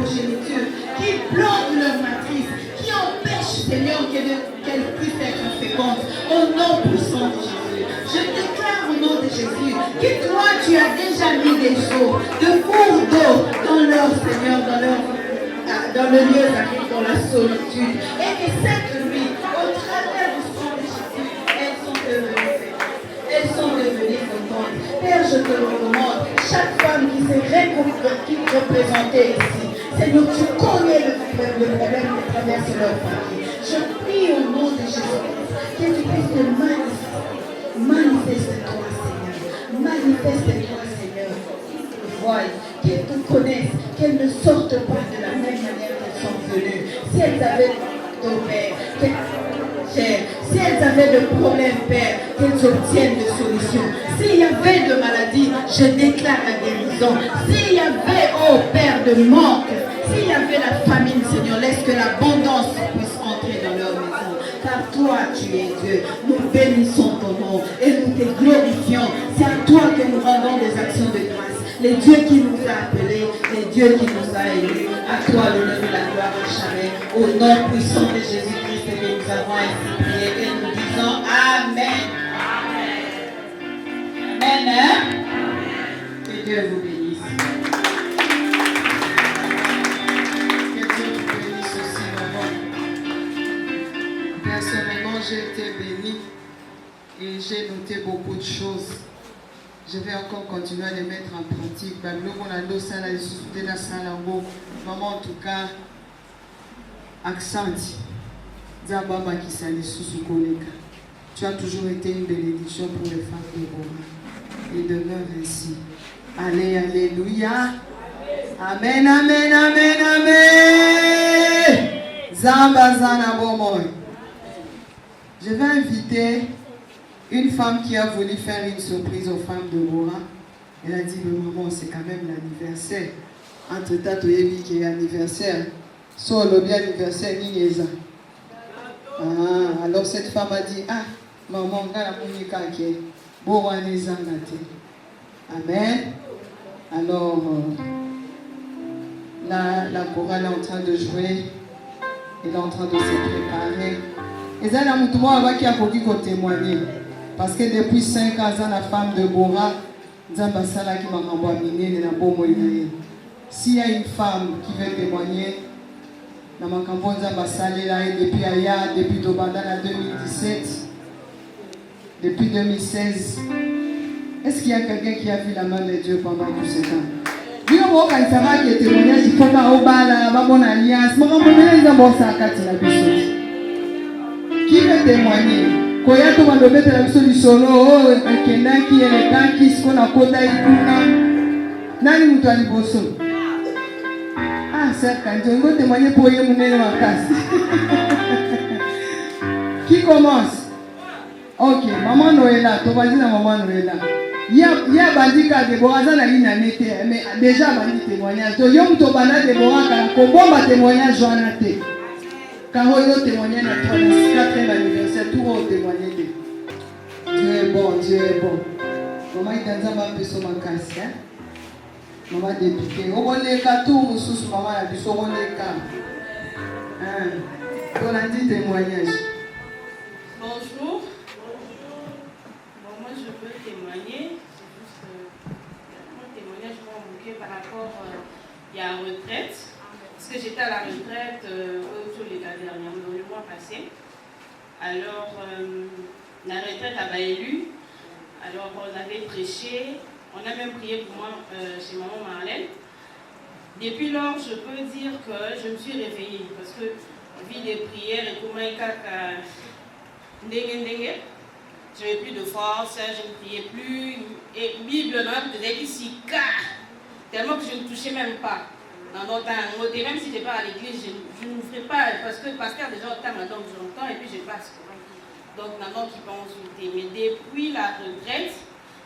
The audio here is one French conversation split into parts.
progéniture, qui bloquent leur matrice, qui empêchent, Seigneur, qu'elle puisse être féconde. Au nom puissant de Jésus, je déclare au nom de Jésus que toi, tu as déjà mis des eaux, de cours d'eau dans leur, Seigneur, dans le lieu sacré, dans la solitude. Et que cette nuit, au travers du sang de Jésus, elles sont devenues fécondes. Elles sont devenues contentes. Père, je te le recommande. Chaque femme qui s'est représentée ici, Seigneur, tu connais le problème qui traverse leur famille. Je prie au nom de Jésus-Christ que tu puisses te manifester. Manifeste-toi, Seigneur. Manifeste-toi, Seigneur. Voie, qu'elles te connaissent, qu'elles ne sortent pas de la même manière qu'elles sont venues. Si elles avaient ton Père, si elles avaient de problèmes, Père, qu'elles obtiennent des solutions. S'il y avait de maladies, je déclare la guérison. S'il y avait, oh Père, de manque, s'il y avait la famine, Seigneur, laisse que l'abondance puisse entrer dans leur maison. Car toi, tu es Dieu. Nous bénissons ton nom et nous te glorifions. C'est à toi que nous rendons des actions de grâce. Les dieux qui nous a appelés, les dieux qui nous a élus. À toi le nom de la gloire à jamais. Au nom puissant de Jésus-Christ que nous avons ainsi prié et nous disons Amen. Amen. Amen. Que Dieu vous bénisse. Que Dieu vous bénisse aussi, maman. Personnellement, j'ai été bénie et j'ai noté beaucoup de choses. Je vais encore continuer à les mettre en pratique. Maman, en tout cas, accent. Tu as toujours été une bénédiction pour les femmes de Bora. Et demeure ainsi. Allez, alléluia. Amen, amen, amen, amen. Zamba zana bomoy. Je vais inviter une femme qui a voulu faire une surprise aux femmes de Bora. Elle a dit, mais maman, c'est quand même l'anniversaire. Entre-temps, tu as vu qu'il y a anniversaire. Soit le bien anniversaire, ni les alors cette femme a dit, ah, maman, amen. Alors, la chorale est en train de jouer. Elle est en train de se préparer. Et ça, la qui a voulu témoigner. Parce que depuis 5 ans, la femme de Bora, s'il y a une femme qui veut témoigner, depuis Aya, depuis Tobanda en 2017, depuis 2016, est-ce qu'il y a quelqu'un qui a vu la main de Dieu pendant tout ce temps? Qui veut témoigner? Koyato mandobete la biso du solo, kendaki elekaki sikona kota ikuna. Nani mutu aliboso? Ah, c'est quand je vais témoigner pour y mener ma casse. Qui commence? Ok, maman Noëlla, tu vas dire à maman Noëlla. Il y a bandika de Boraza na ligne mais déjà bandi témoignage. Donc yom to bana de Boraka ko bomba témoignage joanate. Quand on témoignage à toi le 4e anniversaire, tout va témoigner de Dieu est bon, Dieu est bon. Maman itanza ba peso makasi hein. Maman député, on va les cartons sous maman la biso on les cas. On a dit témoignage. Bonjour. Bon, moi je peux témoigner. C'est juste mon témoignage pour manquer par rapport il y a la retraite. Parce que j'étais à la retraite dernièrement, dans le mois passé. Alors la retraite a élu. Alors on avait prêché. On a même prié pour moi chez maman Marlène. Depuis lors, je peux dire que je me suis réveillée parce que vie des prières et comment je n'avais plus de force, je ne priais plus. Et Bible, tellement que je ne touchais même pas. Même si je n'ai pas à l'église, je ne ferai pas parce que le pasteur déjà entend donc j'entends et puis je passe. Donc maintenant qui peut consulter. Mais depuis la retraite,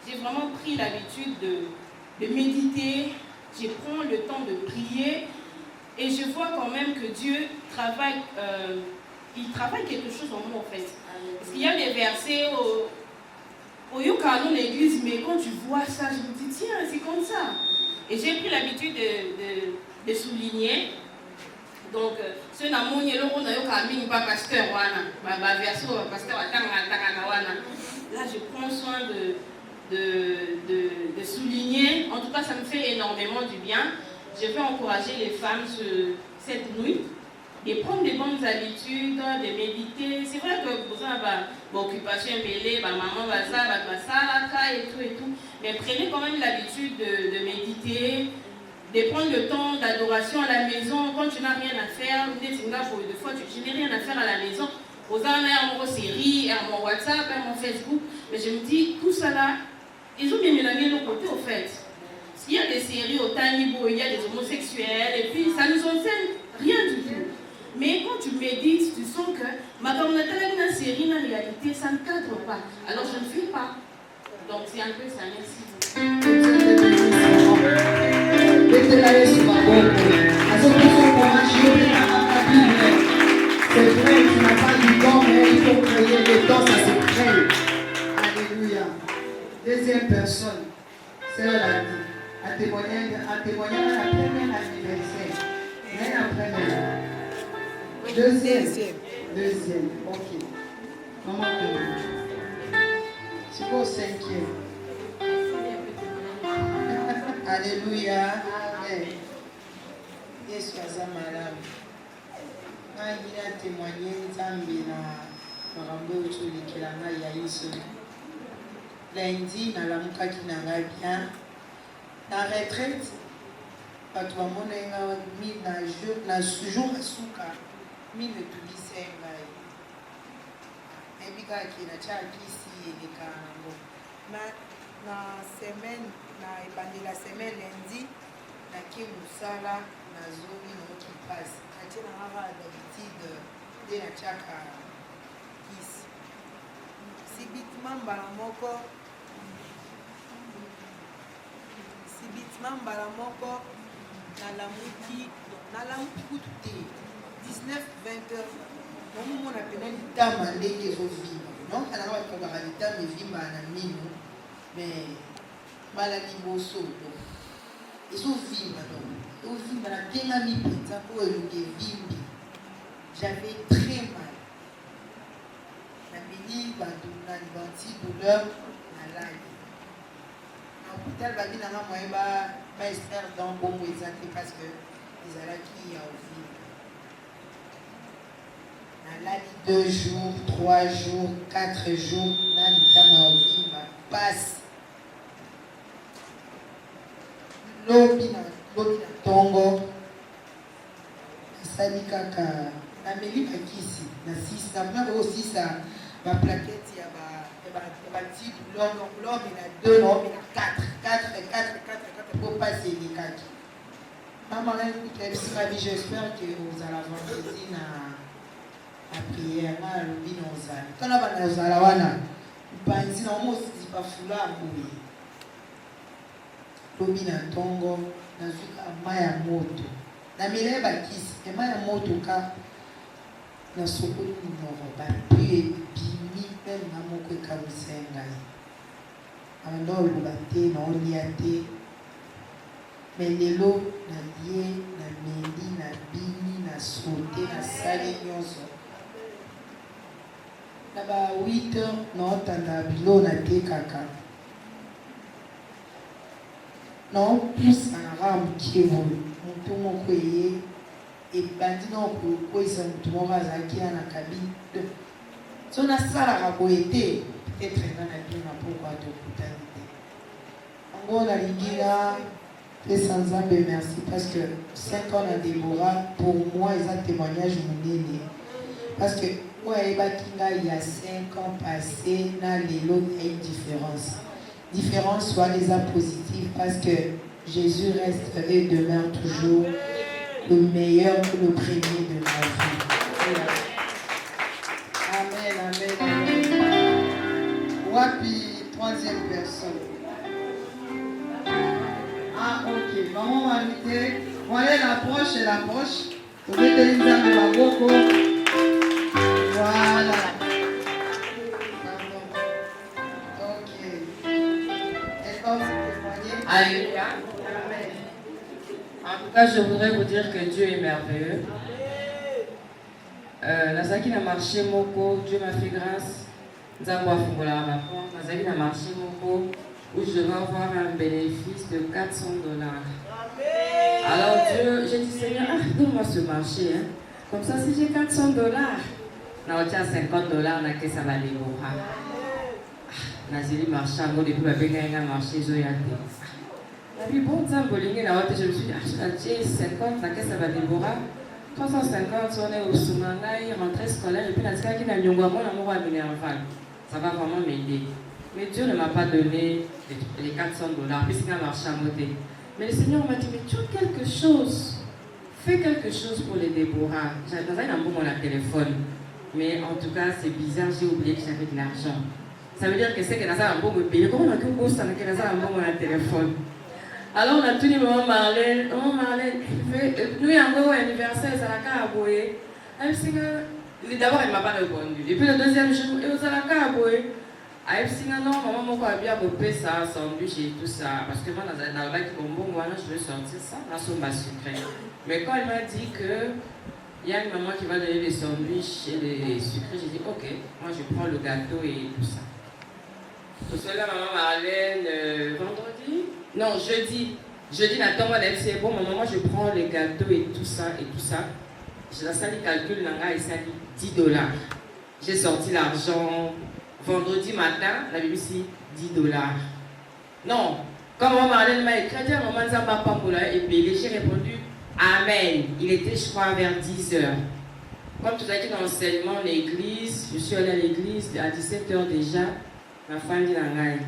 j'ai vraiment pris l'habitude de méditer, je prends le temps de prier et je vois quand même que Dieu travaille, il travaille quelque chose en nous en fait. Parce qu'il y a des versets au Yukanon, l'église, mais quand tu vois ça, je me dis tiens, c'est comme ça. Et j'ai pris l'habitude de souligner. Donc, ce n'est pas pasteur, pasteur, là je prends soin de souligner. En tout cas, ça me fait énormément du bien. Je vais encourager les femmes cette nuit de prendre des bonnes habitudes, de méditer. C'est vrai que vous avez une occupation mêlée, maman, et tout. Mais prenez quand même l'habitude de méditer, de prendre le temps d'adoration à la maison. Quand tu n'as rien à faire, des fois tu n'as rien à faire à la maison. Aux mon série, mon WhatsApp, mon Facebook. Mais je me dis, tout ça là, ils ont bien mélangé nos côtés au fait. Il y a des séries au Tanibo, il y a des homosexuels, et puis ça nous enseigne rien du tout. Mais quand tu médites, tu sens que ma une série, en réalité, ça ne cadre pas. Alors je ne fuis pas. Donc c'est un peu ça, merci. C'est vrai, tu n'as pas du temps, mais il faut créer le temps, ça se crée. Alléluia. Deuxième personne, c'est la dit. À témoigner à la première anniversaire. Même après le deuxième. Ok. Comment c'est pour 5e. Alléluia. Amen. Yesu aza malamu. Il a témoigné Nzambe na makambo otolekela ngai ya Yesu. Lundi nalamukaki na ngai bien. Na retraite, bato bamona nga na jour asuka mine etulisa ngai. Nayebi kaka natya kisi eleka yango. Na semaine, na ebandeli ya semaine lundi, nake mosala nazongi naoki pasi. Natie na kaka d'habitude nde natyaka kisi. Subitement mbala moko nalamuki kutu te 19-20 heures nomomona pena litama ndenge ezovimba donc alaka batobaka litama evimbaka na mino mais mbala liboso ezovimba ezovimba nabengami mpenza po elongi evimbi. J'avais très mal nabeli bato na antidouleur nalali na hôpital babi nanga moye baextraire dans bongo eza te parce que ezalaki ya ovimba. Nalali 2 jours, 3 jours, 4 jours na litama ya ovimba pasi lobi na ntongo nasali kaka nameli bakisi na 6 napona kokosisa baplakete ya batidouleur donc l'homme na 2 l'homme na 4 po pasi elekaki. Mama ekuta ebisinga bi j'espère que ozala vendredi na prière na alobi na ozala kana bana ozala wana mpanzi na omo osisi bafula boye lobi na ntongo nazwika mai ya moto namela bakisi mai ya moto ka na sokoli minoro bapu ebimi meme na moko ekamwisa ngai anda oloba te naolia te me lelo nalie nameli nabini nasote nasali nyonso na ba 8 heures naotanda bilo natekaka naopusanaka mokie boye motu moko eye ebandi na okokweyisa motu moko azalaki ya na kabine so nasalaka boye te peut-être nga na bino na pokwa tokutani te yango nalingi na pesa Nzambe merci parce que 5 ans na Déborah pour moi eza témoignage monene parce que oyo ayebaki ngai il y a 5 ans passé na lelo ya une différence soit les positifs parce que Jésus reste et demeure toujours le meilleur, le premier de ma vie. Amen. Wapi, 3e personne. Ah, ok. Maman m'a invité. Voilà l'approche. Vous mettez une dame de la boko. Voilà. Alléluia. Amen. tout cas, je voudrais vous dire que Dieu est merveilleux. Nazaki na marché moko, Dieu m'a fait grâce. Nzambo afungola ma porte. Nazaki na marché moko où je devais avoir un bénéfice de 400 $. Alors Dieu, j'ai dit Seigneur, donne-moi ce marché. Hein. Comme ça, si j'ai 400 $, na otia 50 $, na que ça va débora. Nazili marché, depuis ma benga marché zoyate. Et puis bon, je me suis dit, j'ai 50, na que ça va débora. 350, on est au Soumangaï, rentrée scolaire, et puis la tika qui n'a pas ça va vraiment m'aider. Mais Dieu ne m'a pas donné les 400 $, puisqu'il a marché à côté. Mais le Seigneur m'a dit, mais tu as quelque chose. Fais quelque chose pour les Déborah. J'avais un bon mon téléphone. Mais en tout cas, c'est bizarre, j'ai oublié que j'avais de l'argent. Ça veut dire que c'est que dans un bon me payer. Comment on a tout beau ça, que dans un bon mon téléphone. Alors on a tout dit, maman Marlène, nous y a un anniversaire, ça l'a qu'à aboyer. D'abord, elle ne m'a pas répondu. Et puis le deuxième jour, ça l'a qu'à aboyer. Elle dit, non, maman m'a bien coupé ça, sandwich et tout ça. Parce que moi, dans le bac, je veux sortir ça, dans son bas sucré. Mais quand elle m'a dit qu'il y a une maman qui va donner des sandwichs et des sucrés, j'ai dit, ok, moi je prends le gâteau et tout ça. Tout cela, maman Marlène, vendredi? Non, jeudi. Jeudi, Nathan, elle dit, bon, maman, moi je prends les gâteaux et tout ça et tout ça. J'ai la salle calcul, et ça dit 10 $. J'ai sorti l'argent. Vendredi matin, la BBC 10 $. Non, quand maman Marlène m'a écrit, maman Zamba Pamboula et payé, j'ai répondu Amen. Il était, je crois, vers 10 h. Comme tout a été dans l'enseignement, l'église, je suis allée à l'église à 17 h déjà. Ma femme dit Nangaï.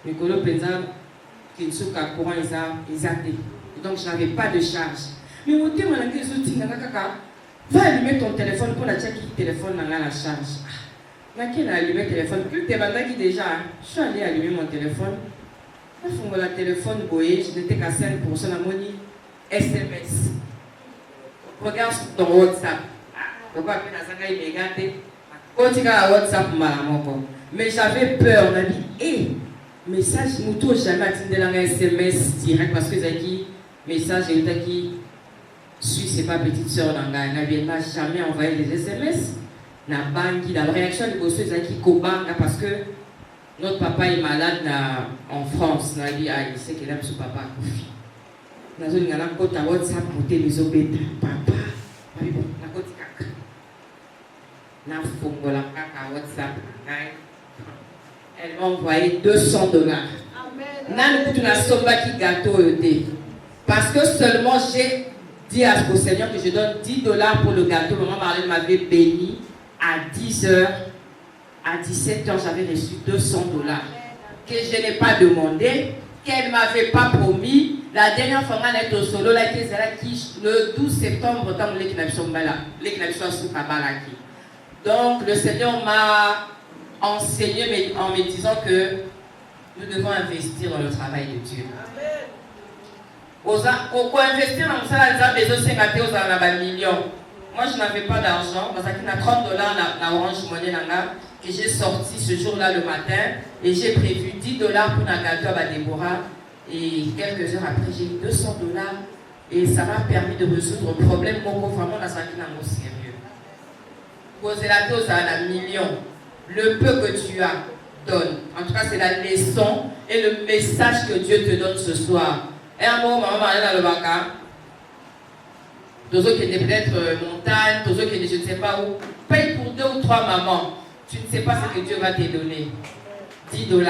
Mikolo Penza, Kinsuka, courant, ils étaient. Donc, je n'avais pas de charge. Mais mon Dieu m'a dit va allumer ton téléphone pour la checker qui téléphone dans la charge. Qui a allumé le téléphone? Plus de déjà. Je suis allée allumer mon téléphone. Je suis allée le téléphone, je n'étais qu'à 5% la monnaie. SMS. Regarde sur ton WhatsApp. Pourquoi tu as regardé? Continue à WhatsApp, mais j'avais peur. On a dit, hé, message, nous tous jamais attendu un SMS direct parce que j'ai dit, message, qui suit, c'est pas petite soeur d'Anga. Elle n'a jamais envoyé des SMS. Na banki, la réaction de Bosso Zaki Kobanga parce que notre papa est malade en France. On a dit, il sait qu'il aime son papa. Nous avons dit, on a WhatsApp pour tes maisons bêta. Papa, on a dit, kaka. On a fongo la kaka WhatsApp. Elle m'a envoyé 200 $. Nous avons somba qui gâteau. Parce que seulement j'ai dit au Seigneur que je donne 10 $ pour le gâteau. Maman Marlène m'avait béni. À 10 h, à 17 h, j'avais reçu 200 $ que je n'ai pas demandé, qu'elle ne m'avait pas promis. La dernière fois, on était au solo, le 12 septembre, dans donc, le Seigneur m'a enseigné en me disant que nous devons investir dans le travail de Dieu. Pour investir dans ça, les autres 50 aux millions. Moi, je n'avais pas d'argent, parce qu'il y a 30 $ dans Orange Money que j'ai sorti ce jour-là le matin et j'ai prévu 10 $ pour un gâteau à Déborah. Et quelques heures après, j'ai eu 200 $ et ça m'a permis de résoudre le problème vraiment dans ce qui est sérieux. Poser la dose à un million, le peu que tu as, donne. En tout cas, c'est la leçon et le message que Dieu te donne ce soir. Et un mot, maman, dans le baka. Tous ceux qui étaient peut-être montagne, tous ceux qui étaient je ne sais pas où, paye pour 2 ou 3 mamans. Tu ne sais pas ce que Dieu va te donner. 10 $.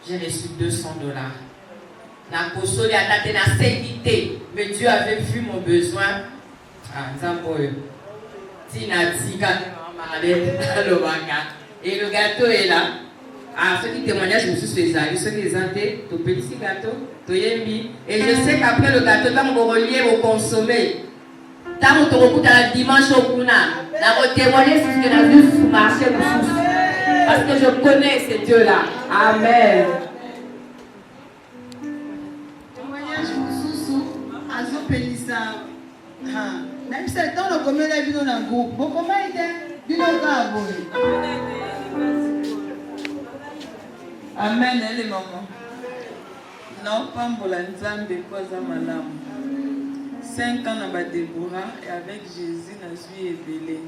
J'ai reçu 200 $. La console a été la sécurité. Mais Dieu avait vu mon besoin. Ah, Zamboy. Tina, Tika, le baka. Et le gâteau est là. Ah, ceux qui témoignent, je me suis spécialisé. Ceux qui les ont été, tu petit gâteau, tu yembi. Et je sais qu'après le gâteau, quand vous reliez, vous consommez. Tant que vous la dimanche au Kuna, la témoigner sur ce que la vie sous marché parce que je connais ces dieux-là. Amen. Témoignage sous Azo Pelissa. Même si dans le commun, il y a un groupe. Bon, comment il y a un groupe? Amen, les mamans. Non, pas pour la nzambe, quoi, ça, madame. 5 ans na Déborah et avec Jésus na suis ébélé.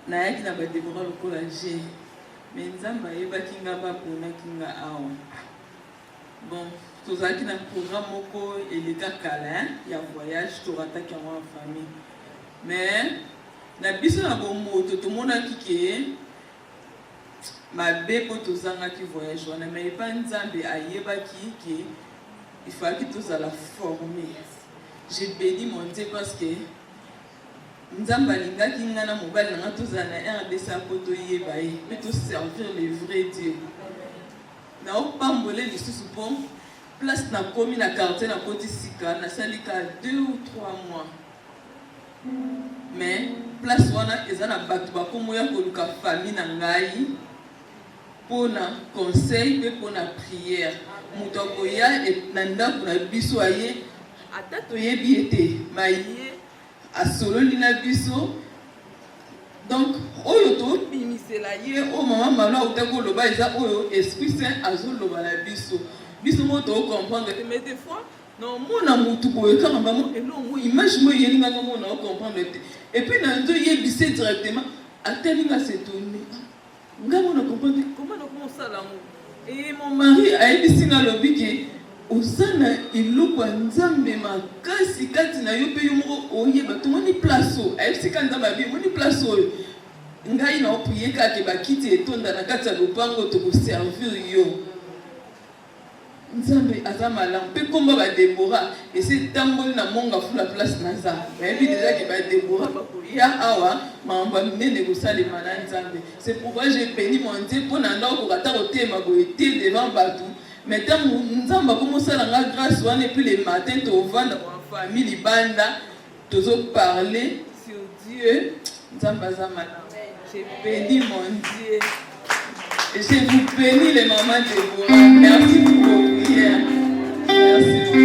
Naïki na Déborah le collage. Mais Nzamba yeba kinga ba pona kinga awa. Bon, tous qui na programme moko et les gars câlin, il y a voyage tu rattaques en famille. Mais na biso na bombo tout le monde qui ma bé pour tous qui voyage on a mais pas Nzambe ayeba qui il faut que tous à la former. J'ai béni mon Dieu parce que Nzamba linga ki ngana mobile na tous na RDC poto yeba et tout servir les vrais dieux. Na opambolé lisusu bon place na komi na quartier na koti sika na salika 2 ou 3 mois. Mais place wana ezana batu ba komo ya koluka famille na ngai pona conseil pe pona prière. Muto koya et nanda kuna biso aye ata toyebi ete maye asololi na biso. Donc oyo to bimisela ye o mama mala utako loba eza oyo esprit saint azoloba na biso. Biso mo to comprendre mais des fois non mona mutu boye kanga maman elongo image mo yelinga ngo mona comprendre et puis na ndo yebise directement atelinga s'étonner. Ngamo na comprendre comment ça là. Et mon mari a dit que lobi ke osana iloko Nzambe makasi kati na yo pe yo moko oyeba to moni place o a dit que Nzambe bi moni place o ngai na opuye ka ke bakiti etonda na kati ya lopango to ko servir yo Nzambe azamala pe komba ba Déborah et c'est tamboli na monga fula place naza mais bi déjà que ba Déborah ba ya awa mamba mene ko salema na Nzambe. C'est pourquoi j'ai béni mon Dieu pour na ndako kata ko tema ko été devant batou mais tant Nzamba comme ça la grâce wana et puis les matins to vendre en famille libanda tozo parler sur Dieu Nzamba azamala. J'ai béni mon Dieu. Et je vous bénis les mamans de Déborah. Merci pour vos prières. Merci.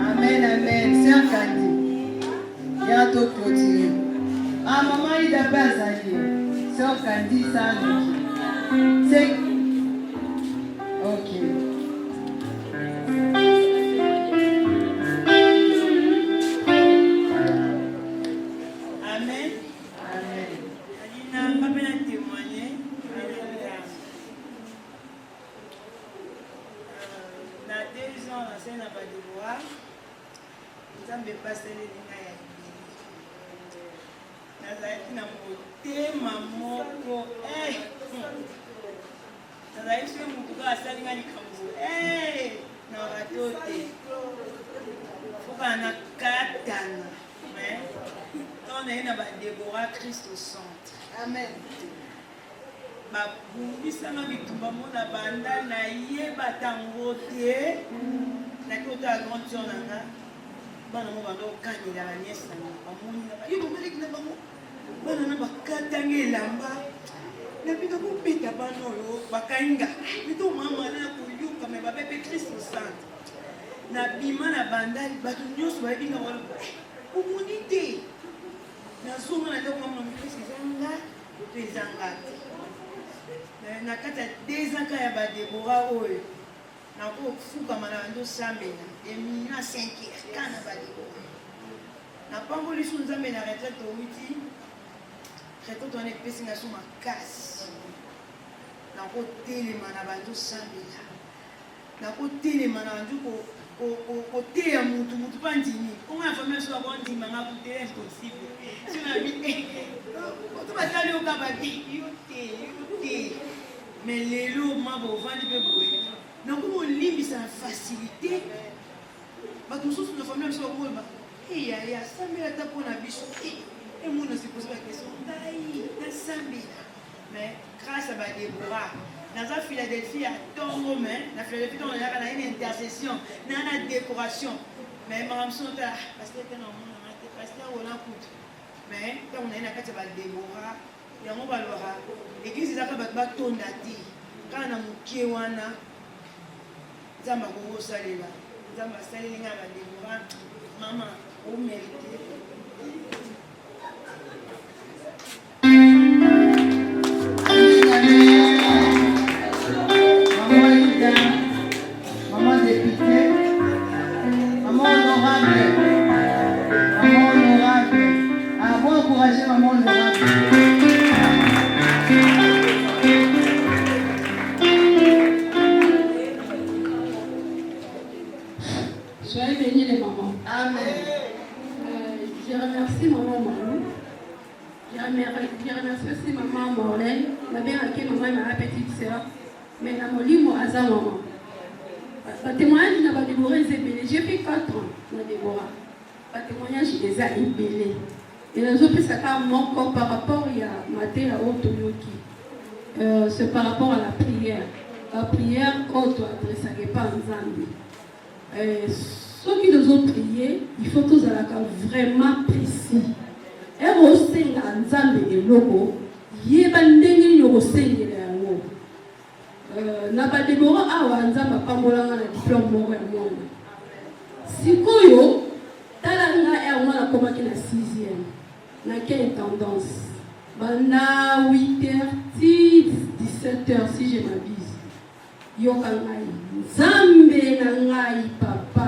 Amen, amen. Sœur Kandi. Il y a tout clôturé. Ah, maman, il a pas allé. Sœur Kandi, ça, c'est. Ok. Amen. Amen. Alina, pas bien témoigner. Na 2 ans, la scène à Déborah, nous avons passé les lignes à Nazareth na moté mamoko. Nazareth c'est mon tour à salinga likambo. Na ratote. Faut pas na katana. Mais on est na ba Déborah Christ au centre. Amen. Babungisanga bitumba mona banda na yeba tango te na kota grande sœur nanga bana mo bando kanila la nièce na bamoni na yo bomeli na bango bana na bakatanga elamba na bika ko peta bana yo bakanga bito mama na ko yuka me babepe Christ au centre na bima na banda batu nyos ba binga wala omoni te na zonga na ndako mama Christ zanga pezanga na kata 2 ans ya ba Déborah oyo na ko fukama na ndo sambena emi na 5 heures kana ba Déborah na pangoli su Nzambe na retraite outi retraite on est pesi na suma makasi na ko telema na ba ndo sambena na ko telema na ndo ko teya mutu pandini on a famille sur la bonne dimanga pour te impossible si na bi to ba tali o ka ba di yote mais les lots ma bo vandi pe boye donc on limite la facilité ba tout sous la famille sur ko ba ya sambela ta pona biso et mon se pose la question dai na sambela mais grâce à ba Déborah dans la Philadelphie à Tongo mais la Philadelphie on a une intercession na décoration mais madame Sonta parce que quand on pasteur on a coûte mais quand on a une carte ba Déborah yango balora église ezaka bato batonda te kaka na mokie wana Nzambe akokosalela Nzambe asaleli nga ba Déborah mama omérite. Maman de honorable. Maman honorable. Ah, bon, encourager maman honorable. Soyez bénis les mamans. Amen. Je remercie maman Marlou. Je remercie aussi maman Morlaine. Ma bien acquis maman ma petite sœur. Mais la molimo aza maman. Le témoignage n'a pas dévoré Zébélé. J'ai fait 4 ans dans Déborah. Le témoignage les a ébélés. Et les autres, ça mon corps par rapport à Maté à Otoyoki. C'est par rapport à la prière. La prière, quand tu adresses pas en Zambie. Ceux qui nous ont prié, il faut tous être vraiment précis. Et au sein de Nzambe et logo, il y a des gens qui na ba Deborah awa Nzamba pambolanga na diplôme moko ya mwana. Sikoyo talanga e mwana komaki na 6e. Na quelle tendance? Bana 8h, 17h si je m'abuse. Yoka ngai. Nzambe na ngai papa.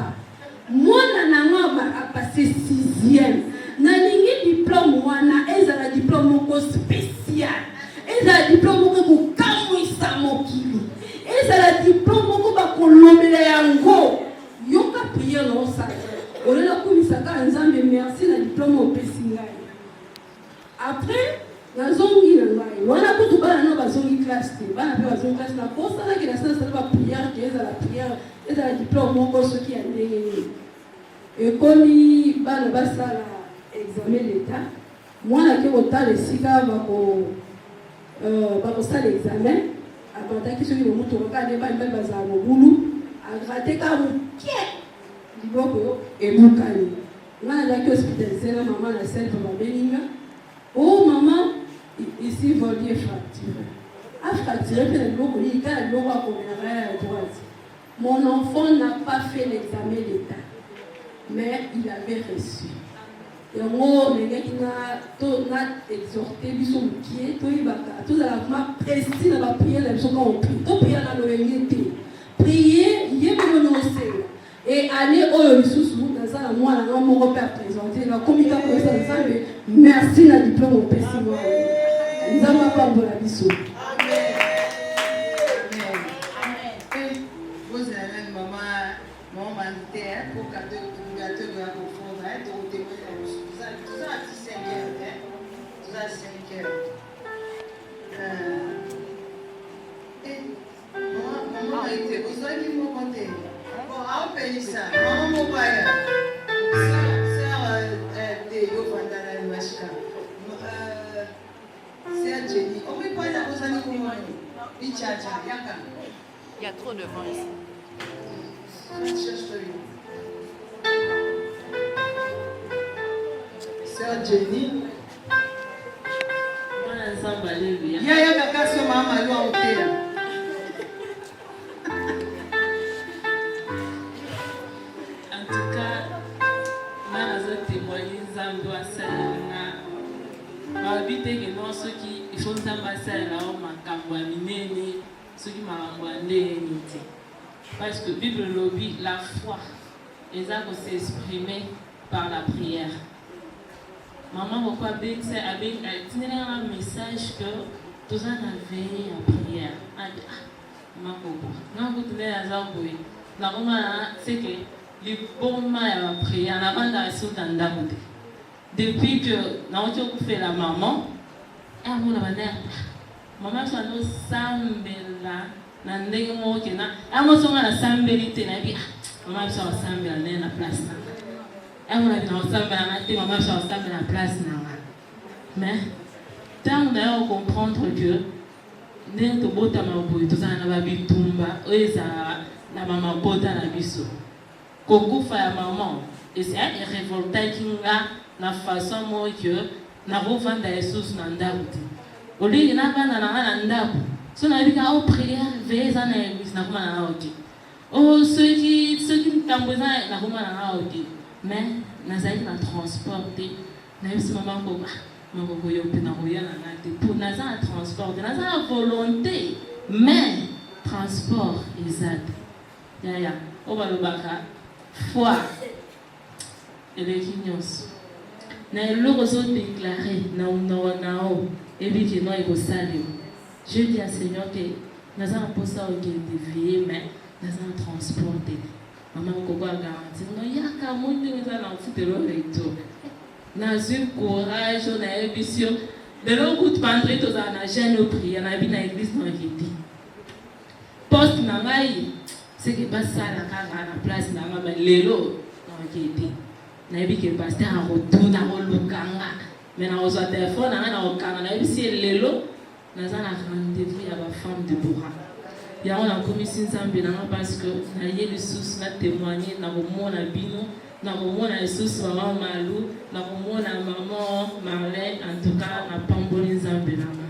Mwana na ngaba a passé 6e. Na lingi diplôme wana ezala diplôme moko spécial. Ezala diplôme moko ko kamwisa mokili. Ezala diplôme moko ba kolomela yango. Yoka prière no sa. Olela kumisaka Nzambe merci na diplôme opesi ngai. Après nazongi na ngai. Wana kutu bana no bazongi classe te. Bana pe bazongi classe na kosa na kila sala ba prière que ezala prière. Ezala diplôme moko soki ya ndenge. Et komi bana basala examen d'état. Mwana ke otala esika bakosala examen. Abandaki soki moto okade ba mbali bazala mobulu. Agrate ka mokie. Liboko ebukani. Mwana laki hospitalisé na maman na selle pour babelinga. Oh maman, ici volier fracturé. A fracturé pe na liboko yi ka liboko akomera ya droite. Mon enfant n'a pas fait l'examen d'état. Mais il avait reçu. Et moi, les gars qui n'a exhorté, ils sont pieds, ils sont précis dans la prière, ils sont quand on prie. On prie dans l'orienté. Prier, il y a même le et aller au sous dans ça, moi, là, mon repère présenté, la communication pour ça, merci la diplôme au PC. Nous avons pas de la biseau. Amen. Vous avez maman militaire pour gâteau de la confondre, tout ça à 5 heures. Tout ça à 5 heures. Maman a été, vous avez dit mon côté. Bon, on paye ça. Maman m'a payé. Sœur Théo Vandana Machka. Sœur Jenny. On peut pas la vous allez comment? Il y a trop de vent ici. Sœur Jenny. Yaya kaka so mama lo autela. En tout cas, nana zo témoigner Nzambe asalela. Ba bité que moi ceux qui il faut Nzambe asalela o makambo ya minene, ceux qui makambo ya ndenge te. Parce que Bible lobby la foi les a s'exprimer par la prière. Maman, pourquoi avec un message que tous en avaient en prière. C'est que les bons mains à prière, depuis que nous avons fait la maman, maman soit nous sambela na ndenge moke na amosonga na sambelité na bi maman soit sambela na place na on a bien ensemble à maman sur ensemble la place mais tant d'ailleurs comprendre que n'importe bota maboy tout ça na ba bitumba eza na maman bota na biso kokufa ya maman et c'est révoltant kinga na façon moi que na revanda Jesus na ndabuti oli na bana na ndabu so na bika o prière veza na église na kuma na oki oh ceux qui tamboza na kuma na oki mais nous allons transporter. Nous allons transporter. Nous avons volonté, mais transport exact. On va le foi. eleki nyonso na eloko ozodeklare na monoko na yo ebiki no ekosalema. Je dis à Seigneur que naza na mposa okende vie mais naza na transport te mama koko agaranti no yaka mo ndenge eza na mfutelo retour nazwi courage nayebi si yo lelo kutu bandre tozala na jeune opria nayebi na église na okete poste na ngai seke basala kaka na place na ngai mais lelo na okete nayebi ke paster akotuna akolukanga mais nakozwa telefone na ngai nakokanga nayebi si lelo naza na rendez-vous ya bafemme de Bora yango nakomisi nzambe nanga parce que naye lisusu na témoigner nakomona bino nakomona lisusu mama Malu nakomona maman Marlène en tout cas napamboli nzambe nanga.